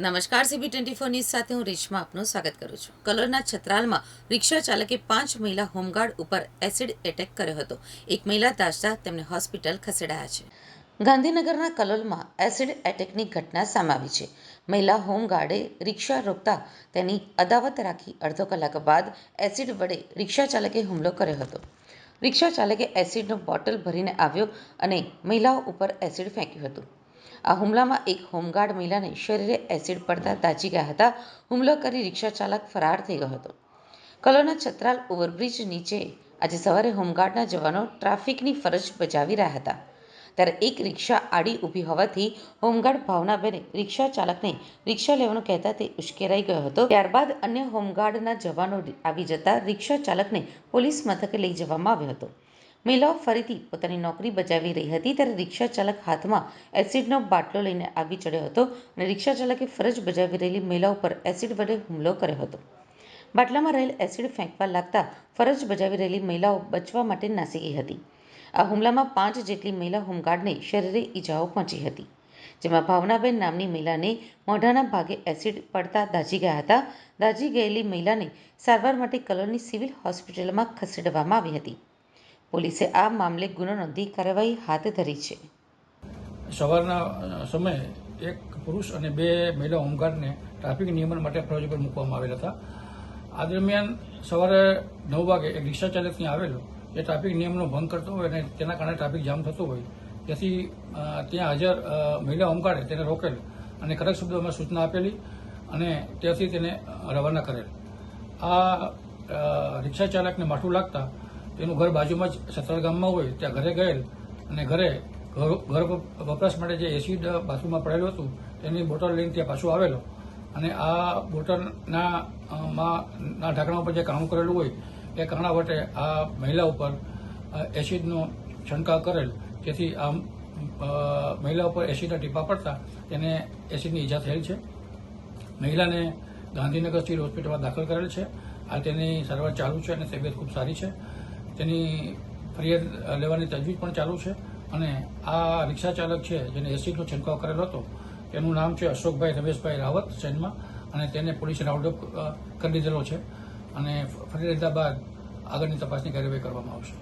નમસ્કાર CB24 news સાથે હું રેશમા આપનું સ્વાગત કરું છું। કલોલના છત્રાલમાં રિક્ષા ચાલકે 5 મહિલા હોમગાર્ડ ઉપર એસિડ એટેક કર્યો હતો। એક મહિલા દાઝતા તેમને હોસ્પિટલ ખસેડાયા છે। ગાંધીનગરના કલોલમાં એસિડ એટેકની ઘટના સામે આવી છે। મહિલા હોમગાર્ડે રિક્ષા રોકતા તેની અદાવત રાખી અડધો કલાક બાદ એસિડ વડે રિક્ષા ચાલકે હુમલો કર્યો હતો। રિક્ષા ચાલકે એસિડનો બોટલ ભરીને આવ્યો અને મહિલાઓ ઉપર એસિડ ફેંક્યું હતું। આ હુમલામાં એક હોમગાર્ડ મહિલાને શરીરે એસિડ પડતા દાઝી ગયા હતા। હુમલો કરી રિક્ષા ચાલક ફરાર થઈ ગયો હતો। કલોલના છત્રાલ ઓવરબ્રિજ નીચે આજે સવારે હોમગાર્ડના જવાનો ટ્રાફિકની ફરજ બજાવી રહ્યા હતા, ત્યારે એક રિક્ષા આડી ઊભી હોવાથી હોમગાર્ડ ભાવનાબેને રિક્ષા ચાલકને રિક્ષા લેવાનું કહેતા તે ઉશ્કેરાઈ ગયો હતો। ત્યારબાદ અન્ય હોમગાર્ડના જવાનો આવી જતા રિક્ષા ચાલકને પોલીસ મથકે લઈ જવામાં આવ્યો હતો। મહિલાઓ ફરીથી પોતાની નોકરી બજાવી રહી હતી ત્યારે રિક્ષા ચાલક હાથમાં એસિડનો બાટલો લઈને આવી ચડ્યો હતો અને રિક્ષા ચાલકે ફરજ બજાવી રહેલી મહિલાઓ પર એસિડ વડે હુમલો કર્યો હતો। બાટલામાં રહેલ એસિડ ફેંકવા લાગતા ફરજ બજાવી રહેલી મહિલાઓ બચવા માટે નાસી ગઈ હતી। આ હુમલામાં 5 જેટલી મહિલા હોમગાર્ડને શરીરે ઈજાઓ પહોંચી હતી, જેમાં ભાવનાબેન નામની મહિલાને મોઢાના ભાગે એસિડ પડતા દાઝી ગયા હતા। દાઝી ગયેલી મહિલાને સારવાર માટે કલોલની સિવિલ હોસ્પિટલમાં ખસેડવામાં આવી હતી। પોલીસે આ મામલે ગુનો નોંધી કાર્યવાહી હાથ ધરી છે। સવારના સમયે એક પુરુષ અને 2 મહિલા હોમગાર્ડને ટ્રાફિક નિયમન માટે ફરજ પર મૂકવામાં આવેલ હતા। આ દરમિયાન સવારે 9 વાગે એક રિક્ષા ચાલક ત્યાં આવેલો, એ ટ્રાફિક નિયમનો ભંગ કરતો હોય અને તેના કારણે ટ્રાફિક જામ થતો હોય, તેથી ત્યાં હાજર મહિલા હોમગાર્ડે તેને રોકેલ અને કડક શબ્દોમાં સૂચના આપેલી અને ત્યાંથી તેને રવાના કરેલ। આ રિક્ષા ચાલકને માઠું લાગતા તેનું ઘર બાજુમાં જ છત્રાલ ગામમાં હોય ત્યાં ઘરે ગયેલ અને ઘર વપરાશ માટે જે એસિડ બાથરૂમમાં પડેલું હતું તેની બોટલ લઈને ત્યાં પાછો આવેલો અને આ બોટલના ઢાંકણા ઉપર જે કાણું કરેલું હોય એ કાણા વટે આ મહિલા ઉપર એસિડનો છંટકાવ કરેલ, જેથી આ મહિલા ઉપર એસિડના ટીપા પડતા તેને એસિડની ઈજા થયેલ છે। મહિલાને ગાંધીનગર સિવિલ હોસ્પિટલમાં દાખલ કરેલ છે। હાલ તેની સારવાર ચાલુ છે અને તબિયત ખૂબ સારી છે। તેની ફરિયાદ લેવાની તજવીજ પણ ચાલુ છે અને આ રિક્ષા ચાલક છે જેને એસિડનો છંટકાવ કરેલો હતો તેનું નામ છે અશોકભાઈ રમેશભાઈ રાવત સૈનમાં અને તેને પોલીસે રાઉન્ડ અપ કરી દીધેલો છે અને ફરિયાદ લીધા બાદ આગળની તપાસની કાર્યવાહી કરવામાં આવશે।